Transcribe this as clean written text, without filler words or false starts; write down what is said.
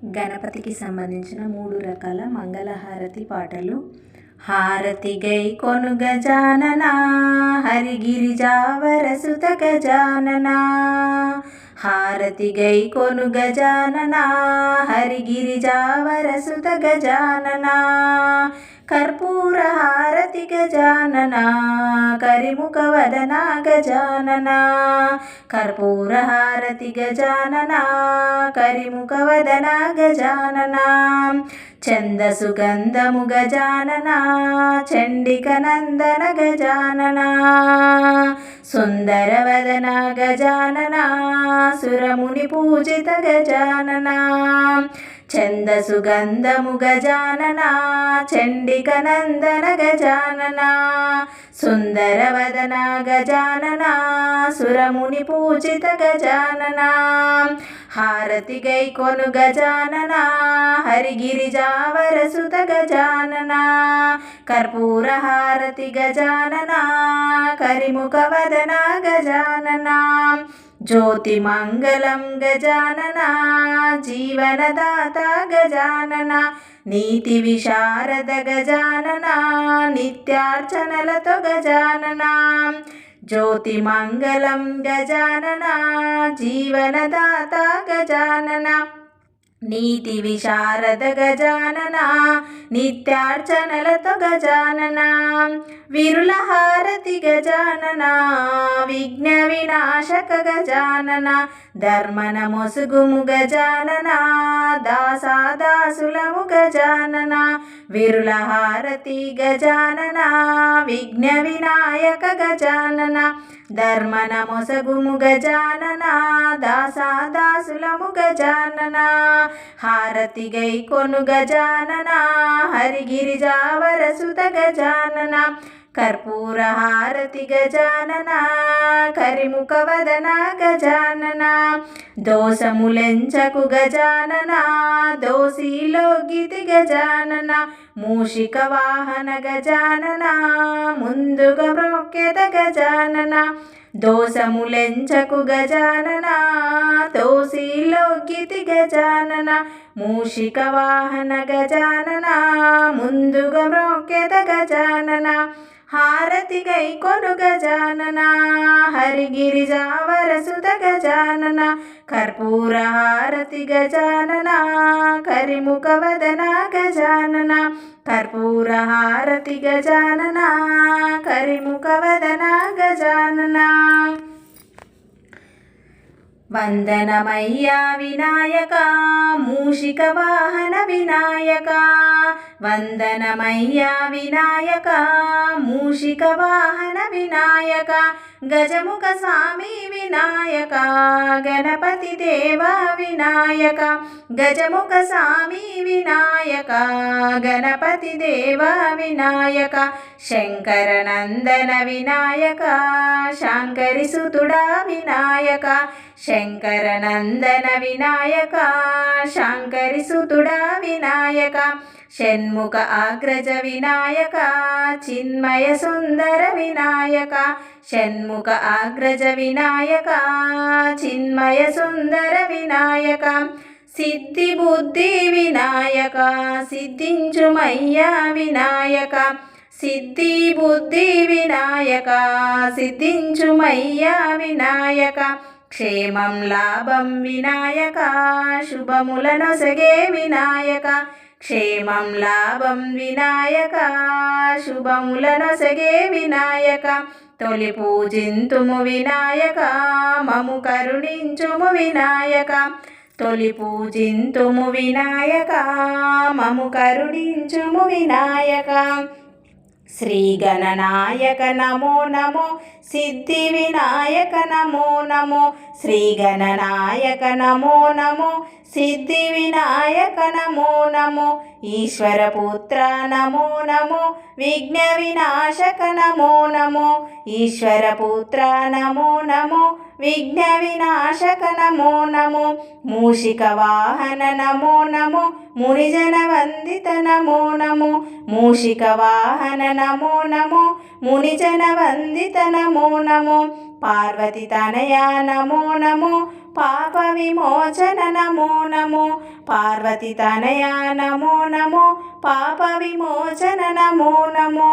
గణపతికి సంబంధించిన 3 రకాల మంగళహారతి పాటలు. హారతి గై కొను గజానన హరిగిరిజావర సుత గజానన. హారతి గై కొను గజానన హరిగిరిజావర సుత గజానన. కర్పూర హారతి గజానన కరిముఖ వదన గజానన. కర్పూర హారతి గజానన కరిముఖ వదన గజానన. చంద సుగంధము గజానన చండిక నందన గజానన. సుందర వదన గజానన సురముని పూజిత గజానన. చంద సుగంధము గజానన చండిక నందన గజానన. సుందర వదన గజానన సురముని పూజిత గజానన. హారతి గై కొను గజానన హరిగిరిజావర సుత గజానన. కర్పూర హారతి గజానన కరిముఖ వదన గజానన. జ్యోతి మంగళం గజానన జీవనదాత గజానన. నీతి విశారద గజానన నిత్యార్చనలతో గజానన. జ్యోతి మంగళం గజానన జీవనదాత గజానన. నీతి విశారద గజానన నిత్యార్చనలతో గజానన. విరుల హారతి గజానన విఘ్న వినాశక గజానన. ధర్మన మొసుగుము గజానన దాసాదాసులము గజానన. విరుల హారతి గజానన విఘ్న వినాయక గజానన. ధర్మన మొసగుము గజానన దాసాదాసులము గజానన. హారతి గై కొను గజానన హరిగిరిజావర సుత గజానన. కర్పూర హారతి గజానన కరిముఖ వదన గజానన. దోషములెంచకు గజానన దోషిలో గితి గజానన. మూషిక వాహన గజానన ముందుగా మ్రొక్కెద గజానన. దోషములెంచకు గజానన దోషిలో గితి గజానన. మూషిక వాహన గజానన ముందుగా మ్రొక్కెద గజానన. హారతి గై కొను గజానన హరిగిరిజావర సుత గజానన. కర్పూర హారతి గజానన కరిముఖ వదన గజానన. కర్పూర హారతి గజానన కరిముఖ వదన గజానన. వందనమయ్యా వినాయక మూషిక వాహన వినాయక. వందనమయ్యా వినాయక మూషిక వాహన వినాయక. గజముఖ స్వామి వినాయక గణపతి దేవ వినాయక. గజముఖ స్వామి వినాయక గణపతి దేవ వినాయక. శంకర నందన వినాయక శాంకరి సుతుడా వినాయక. శంకర నందన వినాయక శాంకరి సుతుడా వినాయక. షణ్ముఖ అగ్రజ వినాయక చిన్మయ సుందర వినాయక. షణ్ముఖ అగ్రజ వినాయక చిన్మయ సుందర వినాయక. సిద్ధి బుద్ధి వినాయక సిద్ధించుమయ్యా వినాయక. సిద్ధి బుద్ధి వినాయక సిద్ధించుమయ్యా వినాయక. క్షేమం లాభం వినాయక శుభములనొసగే వినాయక. క్షేమం లాభం వినాయక శుభములనొసగే వినాయక. తొలి పూజింతుము వినాయక మము కరుణించుము వినాయక. తొలి పూజింతుము వినాయక మము కరుణించుము వినాయక. శ్రీ గణనాయక నమో నమో సిద్ధి వినాయక నమో నమో. శ్రీ గణనాయక నమో నమో సిద్ధి వినాయక నమో నమో. ఈశ్వర పుత్ర నమో నమో విఘ్న వినాశక నమో నమో. ఈశ్వర పుత్ర నమో నమో విఘ్న వినాశక నమో నమో. మూషిక వాహన నమో నమో మునిజన వందిత నమో నమో. మూషిక వాహన నమో నమో మునిజన వందిత నమో నమో. పార్వతి తనయ నమో నమో పాప విమోచన నమో నమో పార్వతి తనయ నమో నమో పాప విమోచన నమో నమో